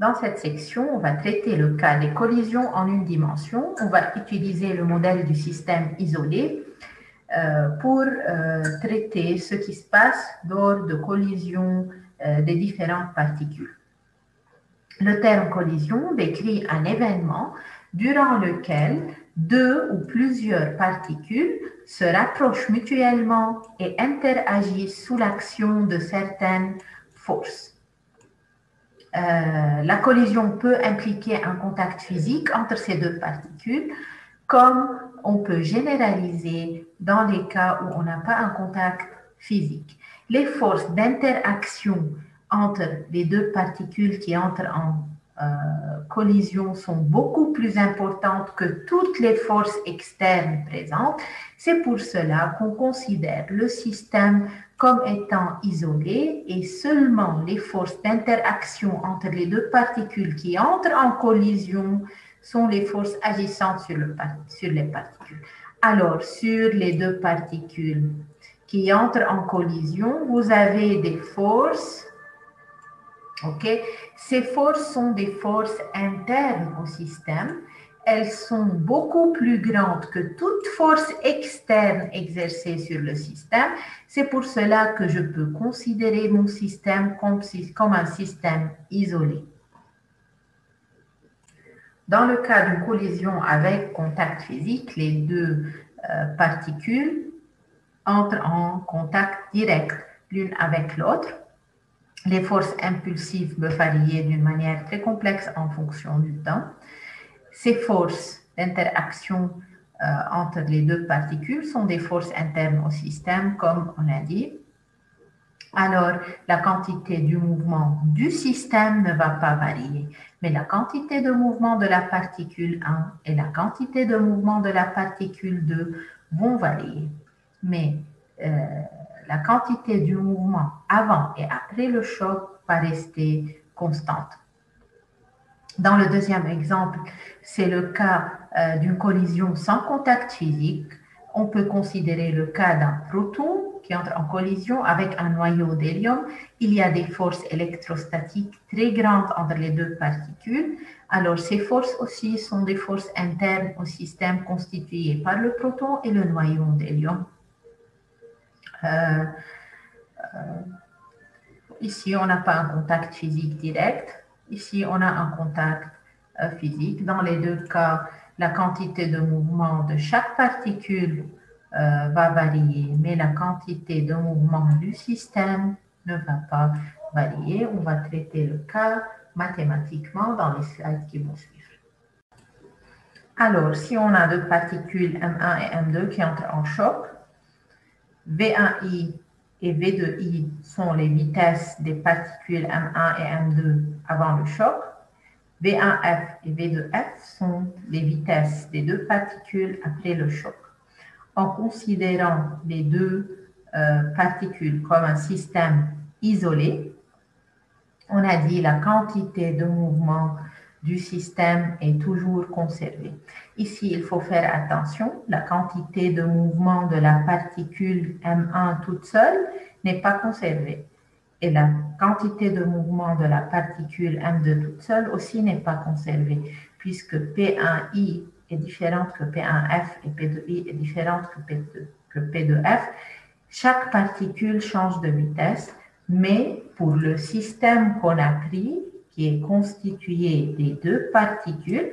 Dans cette section, on va traiter le cas des collisions en une dimension. On va utiliser le modèle du système isolé pour traiter ce qui se passe lors de collisions des différentes particules. Le terme collision décrit un événement durant lequel deux ou plusieurs particules se rapprochent mutuellement et interagissent sous l'action de certaines forces. La collision peut impliquer un contact physique entre ces deux particules, comme on peut généraliser dans les cas où on n'a pas un contact physique. Les forces d'interaction entre les deux particules qui entrent en collision sont beaucoup plus importantes que toutes les forces externes présentes. C'est pour cela qu'on considère le système comme étant isolé et seulement les forces d'interaction entre les deux particules qui entrent en collision sont les forces agissantes sur les particules. Alors, sur les deux particules qui entrent en collision, vous avez des forces. Ces forces sont des forces internes au système. Elles sont beaucoup plus grandes que toute force externe exercée sur le système. C'est pour cela que je peux considérer mon système comme un système isolé. Dans le cas d'une collision avec contact physique, les deux particules entrent en contact direct l'une avec l'autre. Les forces impulsives peuvent varier d'une manière très complexe en fonction du temps. Ces forces d'interaction entre les deux particules sont des forces internes au système, comme on a dit. Alors, la quantité du mouvement du système ne va pas varier, mais la quantité de mouvement de la particule 1 et la quantité de mouvement de la particule 2 vont varier. Mais la quantité du mouvement avant et après le choc va rester constante. Dans le deuxième exemple, c'est le cas d'une collision sans contact physique. On peut considérer le cas d'un proton qui entre en collision avec un noyau d'hélium. Il y a des forces électrostatiques très grandes entre les deux particules. Alors, ces forces aussi sont des forces internes au système constituées par le proton et le noyau d'hélium. Ici, on n'a pas un contact physique direct. Ici, on a un contact physique. Dans les deux cas, la quantité de mouvement de chaque particule va varier, mais la quantité de mouvement du système ne va pas varier. On va traiter le cas mathématiquement dans les slides qui vont suivre. Alors, si on a deux particules M1 et M2 qui entrent en choc, V1i et V2i sont les vitesses des particules M1 et M2 avant le choc. V1f et V2f sont les vitesses des deux particules après le choc. En considérant les deux particules comme un système isolé, on a dit la quantité de mouvement du système est toujours conservée. Ici, il faut faire attention, la quantité de mouvement de la particule M1 toute seule n'est pas conservée. Et la quantité de mouvement de la particule M2 toute seule aussi n'est pas conservée, puisque P1i est différente que P1f et P2i est différente que P2f. Chaque particule change de vitesse, mais pour le système qu'on a pris, qui est constitué des deux particules,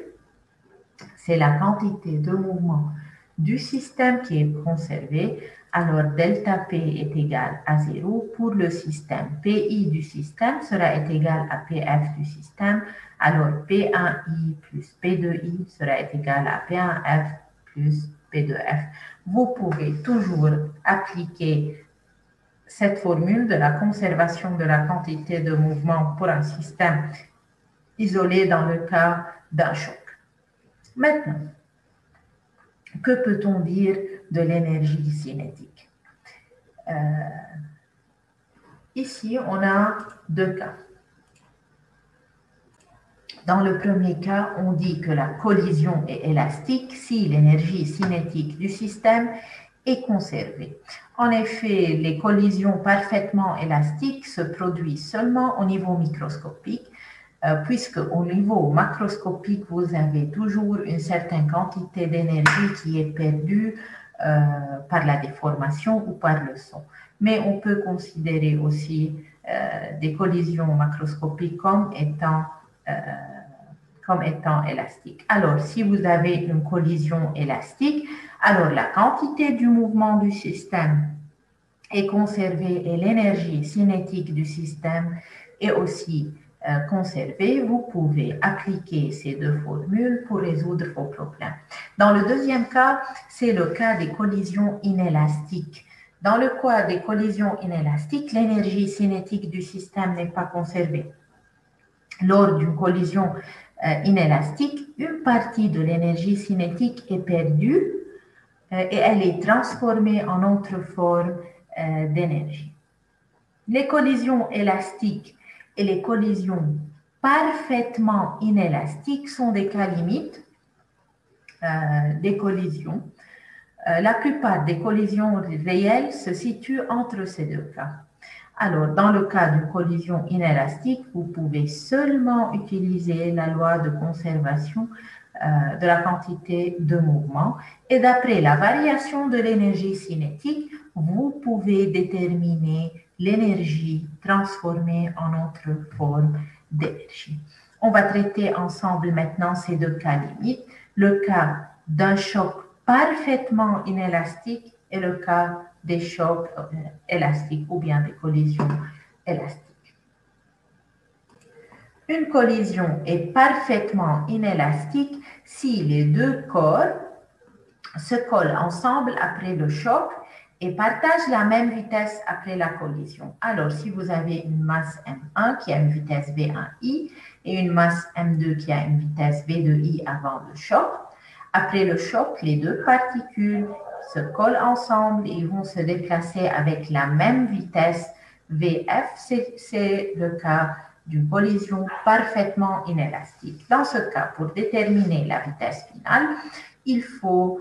c'est la quantité de mouvement du système qui est conservée. Alors, delta P est égal à 0 pour le système. PI du système sera égal à PF du système. Alors, P1I plus P2I sera égal à P1F plus P2F. Vous pouvez toujours appliquer cette formule de la conservation de la quantité de mouvement pour un système isolé dans le cas d'un choc. Maintenant, que peut-on dire de l'énergie cinétique? Ici, on a deux cas. Dans le premier cas, on dit que la collision est élastique si l'énergie cinétique du système est conservée. En effet, les collisions parfaitement élastiques se produisent seulement au niveau microscopique. puisque au niveau macroscopique, vous avez toujours une certaine quantité d'énergie qui est perdue par la déformation ou par le son. Mais on peut considérer aussi des collisions macroscopiques comme étant élastiques. Alors, si vous avez une collision élastique, alors la quantité du mouvement du système est conservée et l'énergie cinétique du système est aussi conservée. Vous pouvez appliquer ces deux formules pour résoudre vos problèmes. Dans le deuxième cas, c'est le cas des collisions inélastiques. Dans le cas des collisions inélastiques, l'énergie cinétique du système n'est pas conservée. Lors d'une collision inélastique, une partie de l'énergie cinétique est perdue et elle est transformée en autre forme d'énergie. Les collisions élastiques et les collisions parfaitement inélastiques sont des cas limites des collisions. La plupart des collisions réelles se situent entre ces deux cas. Alors, dans le cas d'une collision inélastique, vous pouvez seulement utiliser la loi de conservation de la quantité de mouvement. Et d'après la variation de l'énergie cinétique, vous pouvez déterminer l'énergie transformée en autre forme d'énergie. On va traiter ensemble maintenant ces deux cas limites, le cas d'un choc parfaitement inélastique et le cas des chocs élastiques ou bien des collisions élastiques. Une collision est parfaitement inélastique si les deux corps se collent ensemble après le choc et partagent la même vitesse après la collision. Alors, si vous avez une masse M1 qui a une vitesse V1I et une masse M2 qui a une vitesse V2I avant le choc, après le choc, les deux particules se collent ensemble et vont se déplacer avec la même vitesse VF. C'est le cas d'une collision parfaitement inélastique. Dans ce cas, pour déterminer la vitesse finale, il faut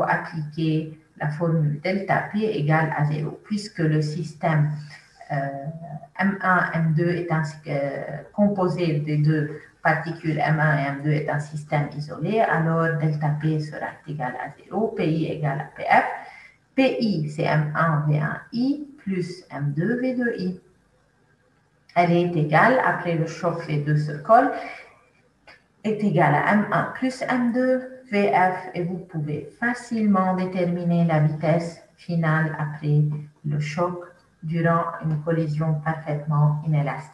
appliquer la formule delta P égale à 0, puisque le système M1, M2 est composé des deux particules M1 et M2 est un système isolé, alors delta P sera égal à 0, PI égale à PF. PI, c'est M1 V1I plus M2 V2I. Elle est égale, après le choc, les deux se collent, est égale à M1 plus M2 VF et vous pouvez facilement déterminer la vitesse finale après le choc durant une collision parfaitement inélastique.